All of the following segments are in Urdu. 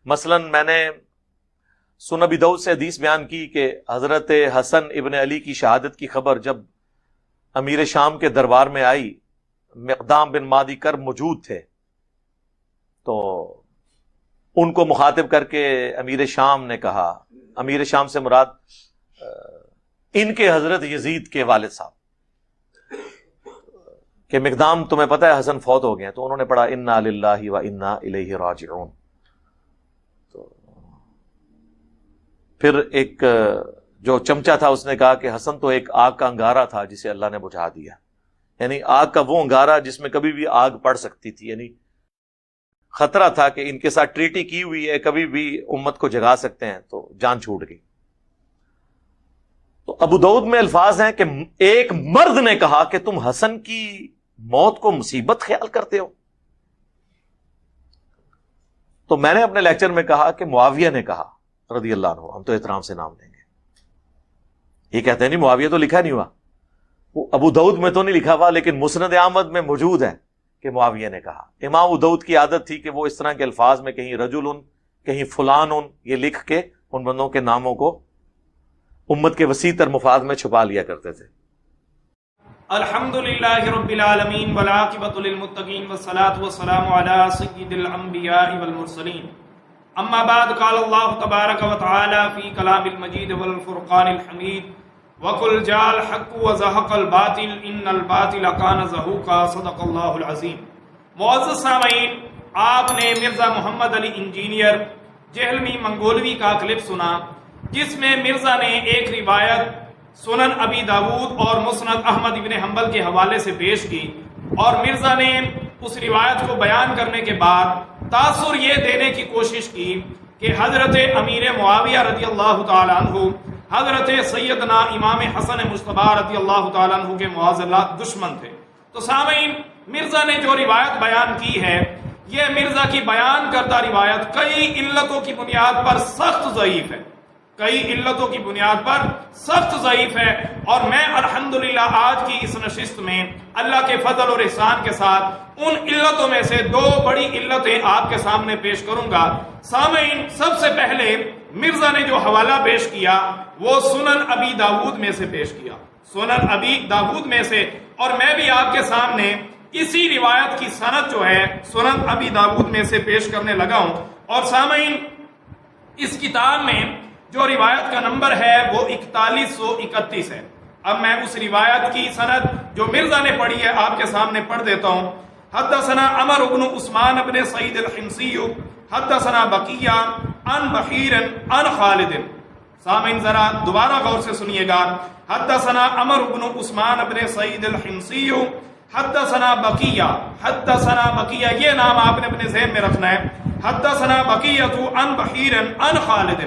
مثلا میں نے سنن ابی داؤد سے حدیث بیان کی کہ حضرت حسن ابن علی کی شہادت کی خبر جب امیر شام کے دربار میں آئی، مقدام بن مادی کرب موجود تھے، تو ان کو مخاطب کر کے امیر شام نے کہا، امیر شام سے مراد ان کے حضرت یزید کے والد صاحب، کہ مقدام تمہیں پتہ ہے حسن فوت ہو گئے ہیں؟ تو انہوں نے پڑھا انا للہ و انا الیہ راجعون۔ تو پھر ایک جو چمچا تھا اس نے کہا کہ حسن تو ایک آگ کا انگارہ تھا جسے اللہ نے بجھا دیا، یعنی آگ کا وہ انگارہ جس میں کبھی بھی آگ پڑ سکتی تھی، یعنی خطرہ تھا کہ ان کے ساتھ ٹریٹی کی ہوئی ہے، کبھی بھی امت کو جگا سکتے ہیں، تو جان چھوٹ گئی۔ تو ابو داؤد میں الفاظ ہیں کہ ایک مرد نے کہا کہ تم حسن کی موت کو مصیبت خیال کرتے ہو۔ تو میں نے اپنے لیکچر میں کہا کہ معاویہ نے کہا رضی اللہ عنہ، ہم تو احترام سے نام لیں گے، یہ کہتے ہیں نہیں معاویہ تو لکھا نہیں ہوا، وہ ابو داؤد میں تو نہیں لکھا ہوا، لیکن مسند احمد میں موجود ہے کہ معاویہ نے کہا۔ امام ابو داؤد کی عادت تھی کہ وہ اس طرح کے الفاظ میں کہیں رجل، کہیں فلان یہ لکھ کے ان بندوں کے ناموں کو امت کے وسیع تر مفاد میں چھپا لیا کرتے تھے۔ الحمدللہ رب العالمین والعاقبۃ للمتقین والصلاۃ والسلام علی سید الانبیاء والمرسلین، اما بعد، قال اللہ تبارک و تعالی فی کلام المجید والفرقان الحمید، وَقُلْ جَاءَ الْحَقُّ وَزَهَقَ الْبَاطِلُ إِنَّ الْبَاطِلَ كَانَ زَهُوقًا، صدق اللہ العظیم۔ معزز سامعین، آپ نے مرزا محمد علی انجینئر جہلمی منگولوی کا کلپ سنا، جس میں مرزا نے ایک روایت سنن ابی داود اور مسند احمد ابن حنبل کے حوالے سے پیش کی، اور مرزا نے اس روایت کو بیان کرنے کے بعد تاثر یہ دینے کی کوشش کی کہ حضرت امیر معاویہ رضی اللہ تعالی عنہ حضرت سیدنا امام حسن مجتبی رضی اللہ تعالیٰ عنہ کے معاذ اللہ دشمن تھے۔ تو سامعین، مرزا نے جو روایت بیان کی ہے، یہ مرزا کی بیان کردہ روایت کئی علتوں کی بنیاد پر سخت ضعیف ہے، کئی علتوں کی بنیاد پر سخت ضعیف ہے، اور میں الحمدللہ آج کی اس نشست میں اللہ کے فضل اور احسان کے ساتھ ان علتوں میں سے دو بڑی علتیں آپ کے سامنے پیش کروں گا۔ سامعین، سب سے پہلے مرزا نے جو حوالہ پیش کیا وہ سنن ابی داود میں سے پیش کیا، سنن ابی داود میں سے، اور میں بھی آپ کے سامنے اسی روایت کی سند جو ہے سنن ابی داود میں سے پیش کرنے لگا ہوں۔ اور سامعین، اس کتاب میں جو روایت کا نمبر ہے وہ 4131 ہے۔ اب میں اس روایت کی سند جو مرزا نے پڑھی ہے آپ کے سامنے پڑھ دیتا ہوں۔ حدثنا عمر بن عثمان بن سعید الحمصی حدثنا بقیہ عن بحیر عن خالد۔ سامعین ذرا دوبارہ غور سے سنیے گا۔ حدثنا عمر بن عثمان بن سعید الحمصی حدثنا بقیہ، حدثنا بقیہ، یہ نام آپ نے اپنے ذہن میں رکھنا ہے۔ حدثنا بقیہ عن بحیر عن خالد،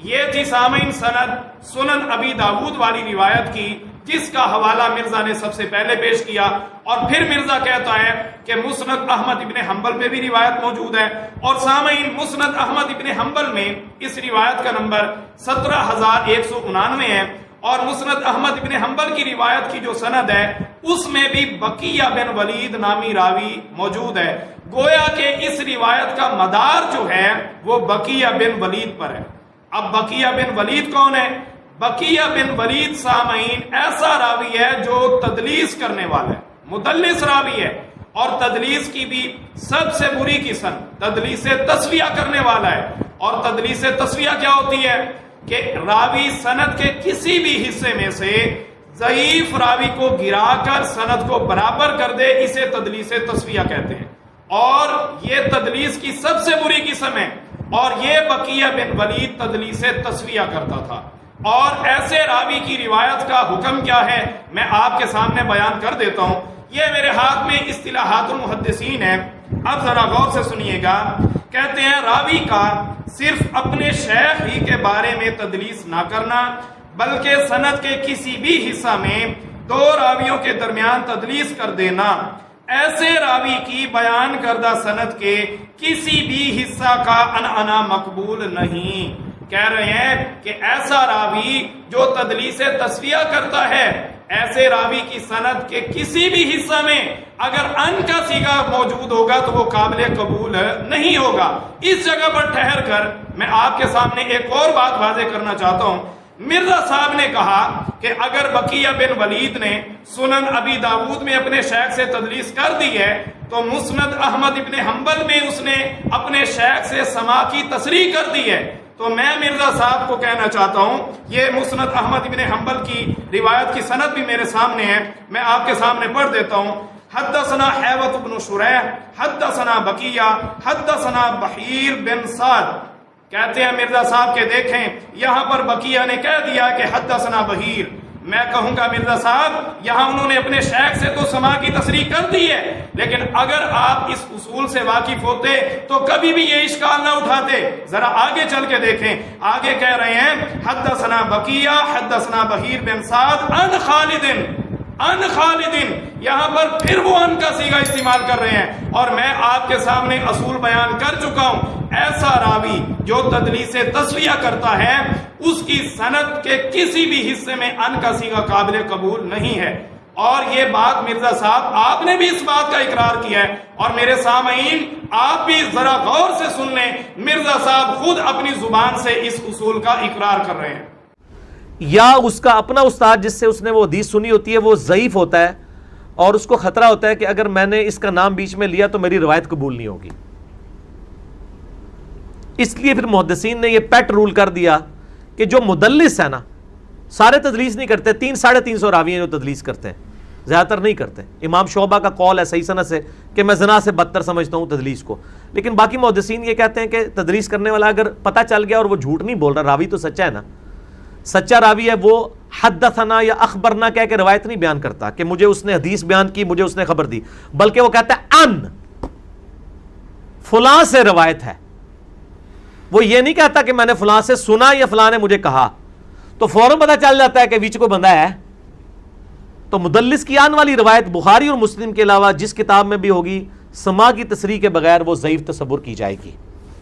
یہ تھی سامعین سند سنن ابی داود والی روایت کی، جس کا حوالہ مرزا نے سب سے پہلے پیش کیا، اور پھر مرزا کہتا ہے کہ مسند احمد ابن حنبل میں بھی روایت موجود ہے، اور سامعین مسند احمد ابن حنبل میں اس روایت کا نمبر 17199 ہے، اور مسند احمد ابن حنبل کی روایت کی جو سند ہے اس میں بھی بقیہ بن ولید نامی راوی موجود ہے۔ گویا کہ اس روایت کا مدار جو ہے وہ بقیہ بن ولید پر ہے۔ اب بقیہ بن ولید کون ہے؟ بقیہ بن ولید سامعین ایسا راوی ہے جو تدلیس کرنے والا ہے، مدلس راوی ہے، اور تدلیس کی بھی سب سے بری قسم تدلیس تسویہ کرنے والا ہے۔ اور تدلیس تسویہ کیا ہوتی ہے کہ راوی سند کے کسی بھی حصے میں سے ضعیف راوی کو گرا کر سند کو برابر کر دے، اسے تدلیس تسویہ کہتے ہیں، اور یہ تدلیس کی سب سے بری قسم ہے، اور یہ بقیہ بن ولید تدلیس تسویہ کرتا تھا۔ اور ایسے راوی کی روایت کا حکم کیا ہے میں آپ کے سامنے بیان کر دیتا ہوں۔ یہ میرے ہاتھ میں اصطلاحات المحدثین ہے، اب ذرا غور سے سنیے گا۔ کہتے ہیں راوی کا صرف اپنے شیخ ہی کے بارے میں تدلیس نہ کرنا، بلکہ سند کے کسی بھی حصہ میں دو راویوں کے درمیان تدلیس کر دینا، ایسے راوی کی بیان کردہ سند کے کسی بھی حصہ کا عنعنہ مقبول نہیں۔ کہہ رہے ہیں کہ ایسا راوی جو تدلیس تسویہ کرتا ہے، ایسے راوی کی سند کے کسی بھی حصہ میں اگر ان کا سیگا موجود ہوگا تو وہ قابل قبول نہیں ہوگا۔ اس جگہ پر ٹھہر کر میں آپ کے سامنے ایک اور بات واضح کرنا چاہتا ہوں۔ مرزا صاحب نے کہا کہ اگر بقیہ بن ولید نے سنن ابی داود میں اپنے شیخ سے تدلیس کر دی ہے تو مسند احمد ابن حنبل میں اس نے اپنے شیخ سے سماع کی تصریح کر دی ہے، تو میں مرزا صاحب کو کہنا چاہتا ہوں، یہ مسند احمد ابن حنبل کی روایت کی سند بھی میرے سامنے ہے، میں آپ کے سامنے پڑھ دیتا ہوں۔ حدثنا حیوۃ بن شریح حدثنا بقیہ حدثنا بحیر بن سعد، کہتے ہیں مرزا صاحب کے دیکھیں یہاں پر بقیہ نے کہہ دیا کہ حدثنا بحیر، میں کہوں گا مرزا صاحب یہاں انہوں نے اپنے شیخ سے تو سماع کی تصریح کر دی ہے، لیکن اگر آپ اس اصول سے واقف ہوتے تو کبھی بھی یہ اشکال نہ اٹھاتے۔ ذرا آگے چل کے دیکھیں، آگے کہہ رہے ہیں حدثنا بقیہ حدثنا بحیر بن سعد عن خالد، ان خالد، یہاں پر پھر وہ ان کا صیغہ استعمال کر رہے ہیں، اور میں آپ کے سامنے اصول بیان کر چکا ہوں، ایسا راوی جو تدلیس تسویہ کرتا ہے اس کی سند کے کسی بھی حصے میں ان کا صیغہ قابل قبول نہیں ہے۔ اور یہ بات مرزا صاحب آپ نے بھی اس بات کا اقرار کیا ہے، اور میرے سامعین آپ بھی ذرا غور سے سن لیں، مرزا صاحب خود اپنی زبان سے اس اصول کا اقرار کر رہے ہیں۔ یا اس کا اپنا استاد جس سے اس نے وہ حدیث سنی ہوتی ہے وہ ضعیف ہوتا ہے اور اس کو خطرہ ہوتا ہے کہ اگر میں نے اس کا نام بیچ میں لیا تو میری روایت قبول نہیں ہوگی، اس لیے پھر محدثین نے یہ پیٹ رول کر دیا کہ جو مدلس ہے نا، سارے تدلیس نہیں کرتے، 300-350 راوی ہیں جو تدلیس کرتے ہیں، زیادہ تر نہیں کرتے۔ امام شعبہ کا قول ہے صحیح سند سے کہ میں زنا سے بدتر سمجھتا ہوں تدلیس کو، لیکن باقی محدثین یہ کہتے ہیں کہ تدلیس کرنے والا اگر پتہ چل گیا اور وہ جھوٹ نہیں بول رہا، راوی تو سچا ہے نا، سچا راوی ہے، وہ حدثنا یا اخبرنا کہہ کے روایت نہیں بیان کرتا کہ مجھے اس نے حدیث بیان کی، مجھے اس نے خبر دی، بلکہ وہ کہتا ہے ان فلاں سے روایت ہے، وہ یہ نہیں کہتا کہ میں نے فلاں سے سنا یا فلاں نے مجھے کہا، تو فوراً پتہ چل جاتا ہے کہ بیچ کو بندہ ہے۔ تو مدلس کی آن والی روایت بخاری اور مسلم کے علاوہ جس کتاب میں بھی ہوگی، سماع کی تصریح کے بغیر وہ ضعیف تصور کی جائے گی۔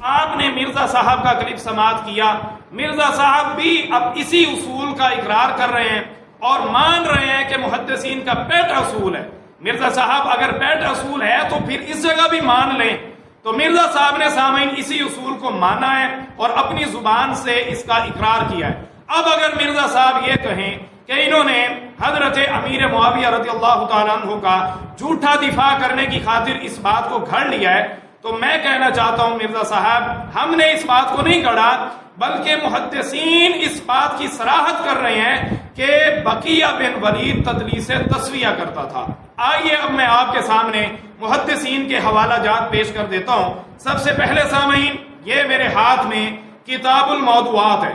آپ نے مرزا صاحب کا کلپ سماعت کیا، مرزا صاحب بھی اب اسی اصول کا اقرار کر رہے ہیں اور مان رہے ہیں کہ محدثین کا پیٹ اصول ہے۔ مرزا صاحب اگر پیٹ اصول ہے تو پھر اس جگہ بھی مان لیں، تو مرزا صاحب نے سامعین اسی اصول کو مانا ہے اور اپنی زبان سے اس کا اقرار کیا ہے۔ اب اگر مرزا صاحب یہ کہیں کہ انہوں نے حضرت امیر معاویہ رضی اللہ تعالیٰ عنہ کا جھوٹا دفاع کرنے کی خاطر اس بات کو گھڑ لیا ہے، تو میں کہنا چاہتا ہوں مرزا صاحب ہم نے اس بات کو نہیں گھڑا، بلکہ محدثین اس بات کی صراحت کر رہے ہیں کہ بقیہ بن ولید تدلیس تسویہ کرتا تھا۔ آئیے اب میں آپ کے سامنے محدثین کے حوالہ جات پیش کر دیتا ہوں۔ سب سے پہلے سامعین یہ میرے ہاتھ میں کتاب الموضوعات ہے،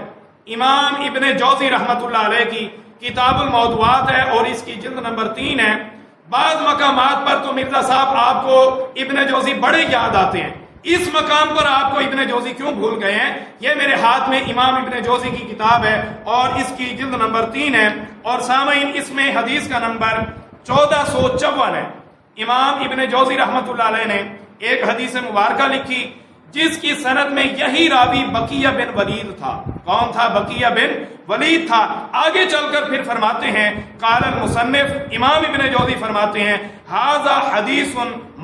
امام ابن جوزی رحمۃ اللہ علیہ کی کتاب الموضوعات ہے اور اس کی جلد نمبر 3 ہے۔ بعض مقامات پر تو مرزا صاحب آپ کو ابن جوزی بڑے یاد آتے ہیں، اس مقام پر آپ کو ابن جوزی کیوں بھول گئے ہیں؟ یہ میرے ہاتھ میں امام ابن جوزی کی کتاب ہے اور اس کی جلد نمبر 3 ہے، اور سامعین اس میں حدیث کا نمبر 1454 ہے۔ امام ابن جوزی رحمۃ اللہ علیہ نے ایک حدیث مبارکہ لکھی جس کی سند میں یہی راوی بقیہ بن ولید تھا۔ کون تھا؟ بقیہ بن ولید تھا۔ آگے چل کر پھر فرماتے ہیں قال المصنف، امام ابن جوزی فرماتے ہیں ھذا حدیث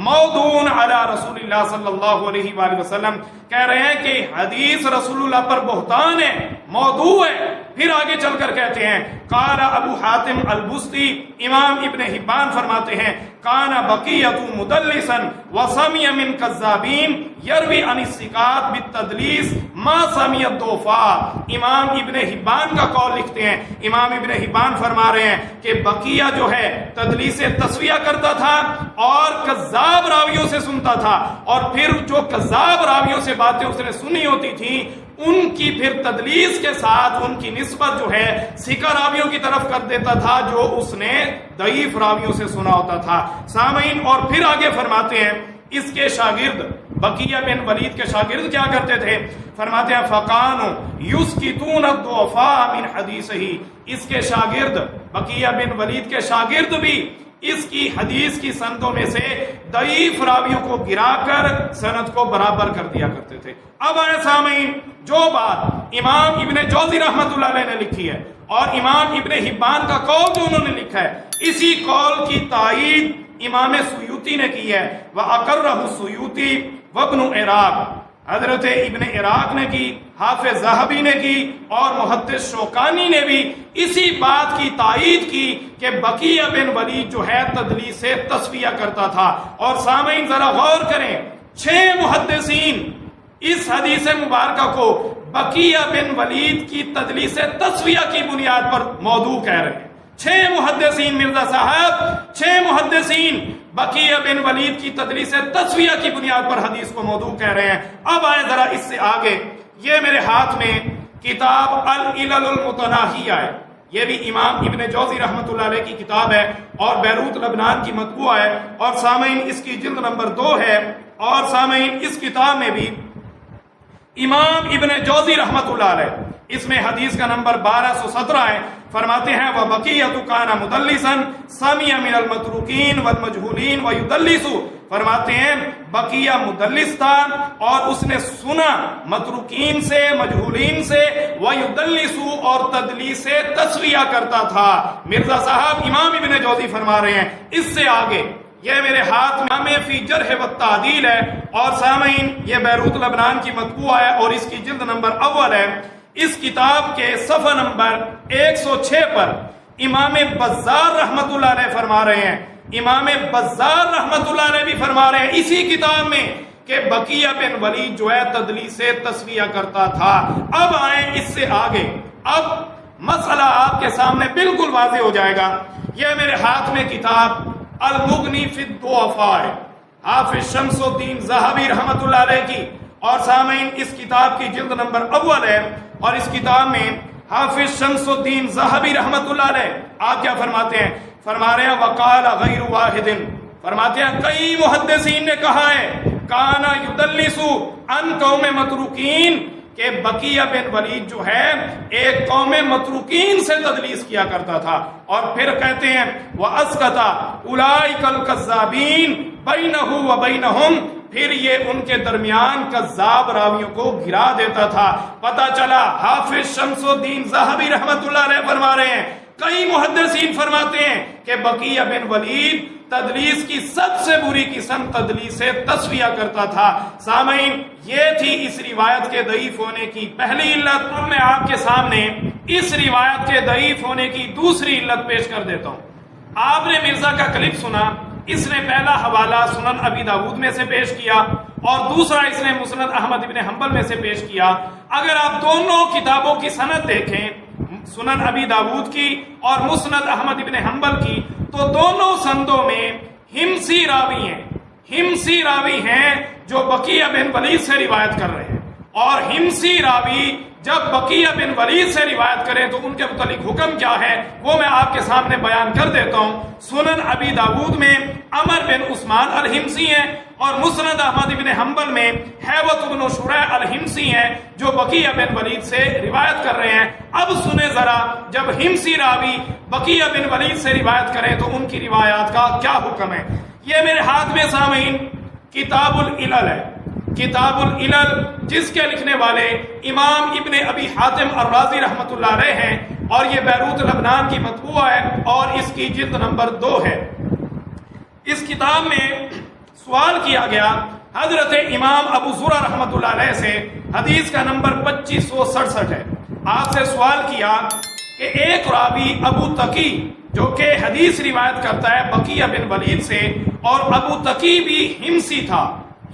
موضوع علی رسول اللہ صلی اللہ علیہ وآلہ وسلم، کہہ رہے ہیں کہ حدیث رسول اللہ پر بہتان ہے، موضوع ہے۔ پھر آگے چل کر کہتے ہیں قال ابو حاتم البستی، امام ابن حبان فرماتے ہیں کان بقیۃ مدلسا وسمع من کذابین یروی عن الثقات بالتدلیس ما سمع الضعفاء۔ امام ابن حبان کا قول لکھتے ہیں، امام ابن حبان فرما رہے ہیں کہ بقیہ جو ہے تدلیس تسویہ کرتا تھا اور کذاب راویوں سے سنتا تھا، اور پھر جو کذاب راویوں سے باتیں اس نے سنی ہوتی تھیں ان کی پھر تدلیس کے ساتھ ان کی نسبت جو ہے ثقہ راویوں کی طرف کر دیتا تھا جو اس نے ضعیف راویوں سے سنا ہوتا تھا۔ سامعین اور پھر آگے فرماتے ہیں اس کے شاگرد بقیہ بن ولید کے شاگرد کیا کرتے تھے؟ فرماتے ہیں فقانوا یسکتون الضعفاء من حدیثہ، اس کے شاگرد بقیہ بن ولید کے شاگرد بھی اس کی حدیث کی سندوں میں سے ضعیف راویوں کو گرا کر سند کو برابر کر دیا کرتے تھے۔ اب آئے سامعین جو بات امام ابن جوزی رحمۃ اللہ علیہ نے لکھی ہے اور امام ابن حبان کا قول جو انہوں نے لکھا ہے، اسی قول کی تائید امام سیوطی نے کی ہے، وَأَقَرَّهُ السُّيُوطِي وَابْنُ عراق، حضرت ابن عراق نے کی، حافظ ذہبی نے کی، اور محدث شوکانی نے بھی اسی بات کی تائید کی کہ بقیہ بن ولید جو ہے تدلیس سے تصفیہ کرتا تھا۔ اور سامعین ذرا غور کریں، 6 محدثین اس حدیث مبارکہ کو بقیہ بن ولید کی تدلیس سے تصفیہ کی بنیاد پر موضوع کہہ رہے ہیں۔ 6 محدثین مرزا صاحب، 6 محدثین بقیہ بن ولید کی تدلیس تصفیہ کی بنیاد پر حدیث کو موضوع کہہ رہے ہیں۔ اب آئے ذرا اس سے آگے، یہ میرے ہاتھ میں کتاب العلل المتناہیہ ہے، یہ بھی امام ابن جوزی رحمۃ اللہ علیہ کی کتاب ہے اور بیروت لبنان کی مطبوعہ ہے، اور سامعین اس کی جلد نمبر 2 ہے، اور سامعین اس کتاب میں بھی امام ابن جوزی رحمۃ اللہ علیہ اس میں حدیث کا نمبر 1217 ہے، فرماتے ہیں وَبَقِيَّةُ كَانَ مُدَلِّسًا سَمِعَ مِنَ الْمَتْرُوكِينَ وَالْمَجْهُولِينَ وَيُدَلِّسُ، فرماتے ہیں بقیہ مدلس تھا اور اس نے سنا متروکین سے، مجہولین سے، وَيُدَلِّسُ اور تدلیس سے تصفیہ کرتا تھا۔ مرزا صاحب امام ابن جوزی فرما رہے ہیں اس سے آگے، یہ میرے ہاتھ میں فی جرح و تعدیل ہے، اور سامعین یہ بیروت لبنان کی مطبوعہ ہے اور اس کی جلد نمبر اول ہے۔ اس کتاب کے صفحہ نمبر 106 پر امام بزار رحمت اللہ علیہ فرما رہے ہیں، امام بزار رحمت اللہ علیہ بھی فرما رہے ہیں اسی کتاب میں کہ بقیہ بن ولید جو ہے تدلیس سے تصفیہ کرتا تھا۔ اب آئیں اس سے آگے، اب مسئلہ آپ کے سامنے بالکل واضح ہو جائے گا۔ یہ میرے ہاتھ میں کتاب المغنی فی الضعفاء ہے، حافظ شمس الدین ذہبی رحمت اللہ علیہ کی، اور سامعین اس کتاب کی جلد نمبر اول ہے، اور اس کتاب میں حافظ شمس الدین ذہبی رحمت اللہ علیہ آپ کیا فرماتے ہیں؟ فرما رہے ہیں وقال غیر واحد، فرماتے ہیں کئی محدثین نے کہا ہے کانا یدلس ان قوم متروکین، کہ بقیہ بن ولید جو ہے ایک قوم متروکین سے تدلیس کیا کرتا تھا، اور پھر کہتے ہیں وَأَسْقَطَ أُولَئِكَ الْكَذَّابِينَ بَيْنَهُ وَبَيْنَهُمْ، پھر یہ ان کے درمیان کذاب راویوں کو گرا دیتا تھا۔ پتہ چلا حافظ شمس الدین ذہبی رحمت اللہ علیہ فرما رہے ہیں، کئی محدثین فرماتے ہیں کہ بقیہ بن ولید تدلیس کی سب سے بری قسم تدلیس سے تصفیہ کرتا تھا۔ سامعین یہ تھی اس روایت کے ضعیف ہونے کی پہلی علت۔ اب میں آپ کے سامنے اس روایت کے ضعیف ہونے کی دوسری علت پیش کر دیتا ہوں۔ آپ نے مرزا کا کلپ سنا، اس نے پہلا حوالہ سنن ابی داود میں سے پیش کیا اور دوسرا اس نے مسند احمد ابن حنبل میں سے پیش کیا۔ اگر آپ دونوں کتابوں کی سند دیکھیں، سنن ابی داود کی اور مسند احمد ابن حنبل کی، تو دونوں سندوں میں ہمسی راوی ہیں، ہمسی راوی ہیں جو بقیہ بن ولید سے روایت کر رہے ہیں، اور ہمسی راوی جب بقیہ بن ولید سے روایت کریں تو ان کے متعلق حکم کیا ہے وہ میں آپ کے سامنے بیان کر دیتا ہوں۔ سنن ابی داود میں عمر بن عثمان الہمسی ہیں، اور مسند احمد بن حنبل میں حیوت بن شریح الہمسی ہیں جو بقیہ بن ولید سے روایت کر رہے ہیں۔ اب سنیں ذرا، جب ہمسی راوی بقیہ بن ولید سے روایت کریں تو ان کی روایات کا کیا حکم ہے۔ یہ میرے ہاتھ میں سامعین کتاب العلل ہے، کتاب العلل جس کے لکھنے والے امام ابن ابی حاتم الرازی رحمت اللہ علیہ ہیں، اور یہ بیروت لبنان کی مطبوعہ ہے اور اس کی جلد نمبر 2 ہے۔ اس کتاب میں سوال کیا گیا حضرت امام ابو زرع رحمت اللہ علیہ سے، حدیث کا نمبر 2567 ہے۔ آپ سے سوال کیا کہ ایک راوی ابو تقی جو کہ حدیث روایت کرتا ہے بقیہ بن ولید سے، اور ابو تقی بھی ہمسی تھا،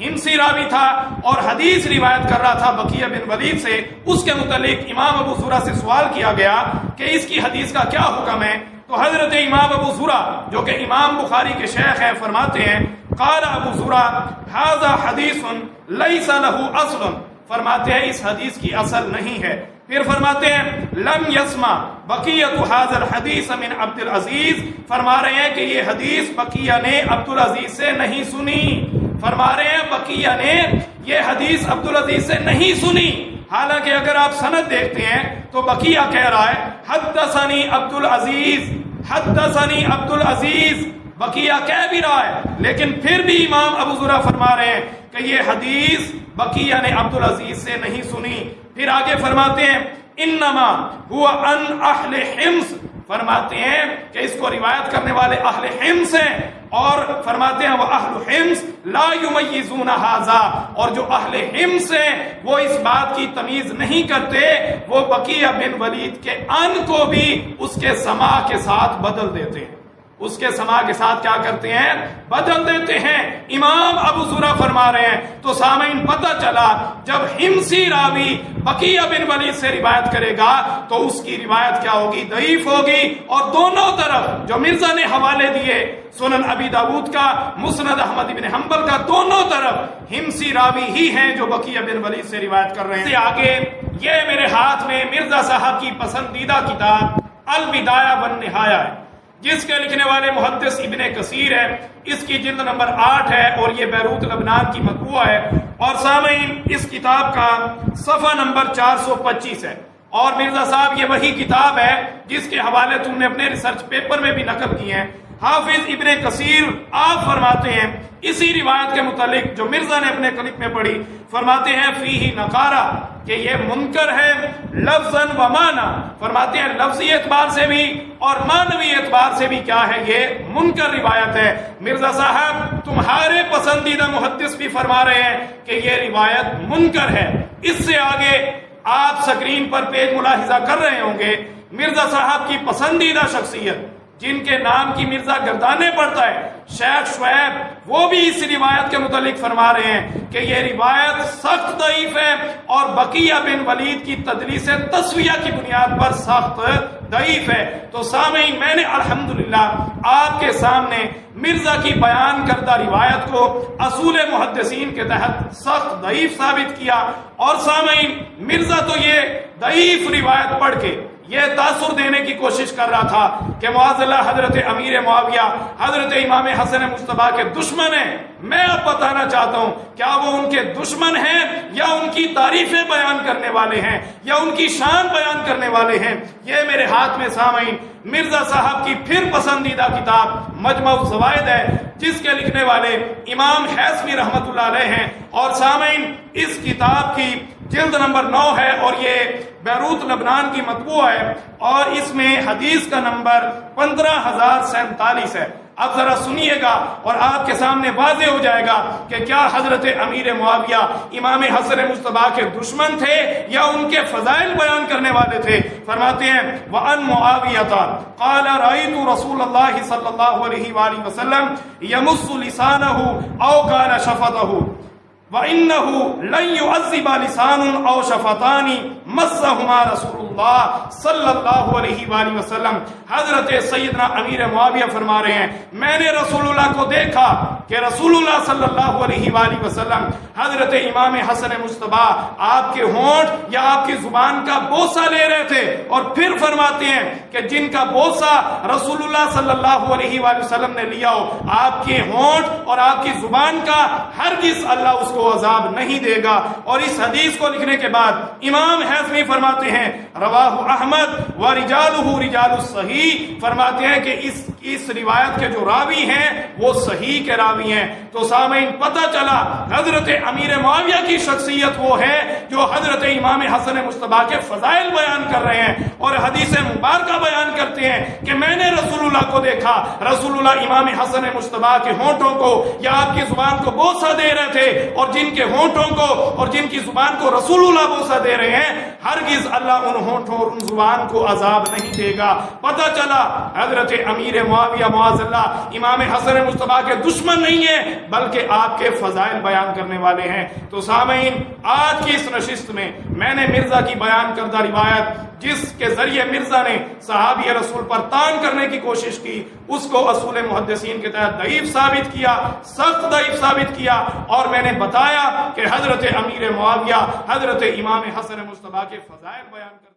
ہمسی راوی تھا اور حدیث روایت کر رہا تھا بقیہ بن ولید سے، اس کے متعلق امام ابو زرع سے سوال کیا گیا کہ اس کی حدیث کا کیا حکم ہے۔ تو حضرت امام ابو زرع جو کہ امام بخاری کے شیخ ہیں فرماتے ہیں قال ابو زرع ھذا حدیث لیس لہ اصل، فرماتے ہیں اس حدیث کی اصل نہیں ہے۔ پھر فرماتے ہیں لم یسمع بقیۃ ھذا الحدیث من عبد العزیز، فرما رہے ہیں کہ یہ حدیث بقیہ نے عبد العزیز سے نہیں سنی، فرما رہے ہیں بقیہ نے یہ حدیث عبد العزیز سے نہیں سنی۔ حالانکہ اگر آپ سند دیکھتے ہیں تو بقیہ کہہ رہا ہے حدثنی عبد العزیز، حدثنی عبد العزیز، بقیہ کہہ بھی رہا ہے، لیکن پھر بھی امام ابو زرع فرما رہے ہیں کہ یہ حدیث بقیہ نے عبد العزیز سے نہیں سنی۔ پھر آگے فرماتے ہیں انما هو ان اہل حمص، فرماتے ہیں کہ اس کو روایت کرنے والے اہل حمص ہیں، اور فرماتے ہیں وہ اہل حمص لا یمیزون ھذا، اور جو اہل حمص ہیں وہ اس بات کی تمیز نہیں کرتے، وہ بقیہ بن ولید کے ان کو بھی اس کے سما کے ساتھ بدل دیتے ہیں، اس کے سما کے ساتھ کیا کرتے ہیں؟ بدل دیتے ہیں۔ امام ابو زرع فرما رہے ہیں تو سامعین پتہ چلا جب حمصی راوی بقیہ بن ولید سے روایت کرے گا تو اس کی روایت کیا ہوگی؟ ضعیف ہوگی، اور دونوں طرف جو مرزا نے حوالے دیے سنن ابی داود کا، مسند احمد بن حنبل کا، دونوں طرف حمصی راوی ہی ہیں جو بقیہ بن ولید سے روایت کر رہے ہیں۔ آگے یہ میرے ہاتھ میں مرزا صاحب کی پسندیدہ کتاب البدایہ والنہایہ ہے، جس کے لکھنے والے محدث ابن کثیر ہے، اس کی جلد نمبر 8 ہے اور یہ بیروت لبنان کی مطبوعہ ہے، اور سامعین اس کتاب کا صفحہ نمبر 425 ہے، اور مرزا صاحب یہ وہی کتاب ہے جس کے حوالے تم نے اپنے ریسرچ پیپر میں بھی نقل کیے ہیں۔ حافظ ابن کثیر آپ فرماتے ہیں اسی روایت کے متعلق جو مرزا نے اپنے کلپ میں پڑھی، فرماتے ہیں فیہ نقارہ، کہ یہ منکر ہے لفظاً و معنی، فرماتے ہیں لفظی اعتبار سے بھی اور معنوی اعتبار سے بھی کیا ہے؟ یہ منکر روایت ہے۔ مرزا صاحب تمہارے پسندیدہ محدث بھی فرما رہے ہیں کہ یہ روایت منکر ہے۔ اس سے آگے آپ سکرین پر پیج ملاحظہ کر رہے ہوں گے، مرزا صاحب کی پسندیدہ شخصیت جن کے نام کی مرزا گردانے پڑتا ہے، شیخ شعیب، وہ بھی اس روایت کے متعلق فرما رہے ہیں کہ یہ روایت سخت ضعیف ہے اور بقیہ بن ولید کی تدلیس تسویہ کی بنیاد پر سخت ضعیف ہے۔ تو سامعین میں نے الحمدللہ آپ کے سامنے مرزا کی بیان کردہ روایت کو اصول محدثین کے تحت سخت ضعیف ثابت کیا، اور سامعین مرزا تو یہ ضعیف روایت پڑھ کے یہ تاثر دینے کی کوشش کر رہا تھا کہ معاذ اللہ حضرت امیر معاویہ حضرت امام حسن مصطفیٰ کے دشمن ہیں۔ میں اب بتانا چاہتا ہوں کیا وہ ان کے دشمن ہیں یا ان کی تعریفیں بیان کرنے والے ہیں یا ان کی شان بیان کرنے والے ہیں؟ یہ میرے ہاتھ میں سامعین مرزا صاحب کی پھر پسندیدہ کتاب مجمع الزوائد ہے، جس کے لکھنے والے امام حیثمی رحمت اللہ علیہ ہیں، اور سامعین اس کتاب کی جلد نمبر 9 ہے اور یہ بیروت لبنان کی مطبوعہ ہے، اور اس میں حدیث کا نمبر 15047 ہے۔ اب ذرا سنیے گا اور آپ کے سامنے واضح ہو جائے گا کہ کیا حضرت امیر معاویہ امام حسن مصطفیٰ کے دشمن تھے یا ان کے فضائل بیان کرنے والے تھے۔ فرماتے ہیں وَأَن مُعَاوِيَةَ قَالَ رَأَيْتُ رَسُولَ اللَّهِ صلی اللہ علیہ وآلہ وسلم يَمُسُّ لِسَانَهُ أَوْ قَالَ شَفَتَهُ وَإِنَّهُ لَن يُعَذِّبَ لِسَانٌ أَوْ شَفَتَانِ مَسَّهُمَا رَسُولُ اللہ صلی اللہ علیہ وآلہ وسلم۔ حضرت سیدنا امیر معاویہ فرما رہے ہیں میں نے رسول اللہ کو دیکھا کہ رسول اللہ صلی اللہ علیہ وآلہ وسلم حضرت امام حسن مصطفیٰ آپ کے ہونٹ یا آپ کی زبان کا بوسہ لے رہے تھے، اور پھر فرماتے ہیں کہ جن کا بوسہ رسول اللہ صلی اللہ علیہ وآلہ وسلم نے لیا ہو، آپ کے ہونٹ اور آپ کی زبان کا ہرگز اللہ اس کو عذاب نہیں دے گا۔ اور اس حدیث کو لکھنے کے بعد امام حیثمی فرماتے ہیں رواہ احمد و رجالہ رجال الصحیح، فرماتے ہیں کہ اس روایت کے جو راوی ہیں وہ صحیح کے راوی ہیں۔ تو سامعین پتہ چلا حضرت امیر معاویہ کی شخصیت وہ ہے جو حضرت امام حسن مصطفیٰ کے فضائل بیان کر رہے ہیں اور حدیث مبارکہ بیان کرتے ہیں کہ میں نے رسول اللہ کو دیکھا، رسول اللہ امام حسن مصطفیٰ کے ہونٹوں کو یا آپ کی زبان کو بوسہ دے رہے تھے، اور جن کے ہونٹوں کو اور جن کی زبان کو رسول اللہ بوسہ دے رہے ہیں ہرگز اللہ ان ہونٹوں اور ان زبان کو عذاب نہیں دے گا۔ پتہ چلا حضرت امیر معاویہ معاذ اللہ امام حسن مصطفیٰ کے دشمن نہیں ہیں بلکہ آپ کے فضائل بیان کرنے والے ہیں۔ تو سامعین آج کی اس نشست میں نے مرزا کی بیان کردہ روایت جس کے ذریعے مرزا نے صحابی رسول پر طعن کرنے کی کوشش کی اس کو اصول محدثین کے تحت ضعیف ثابت کیا، سخت ضعیف ثابت کیا، اور میں نے بتایا کہ حضرت امیر معاویہ حضرت امام حسن مصطفیٰ کے فضائل بیان کر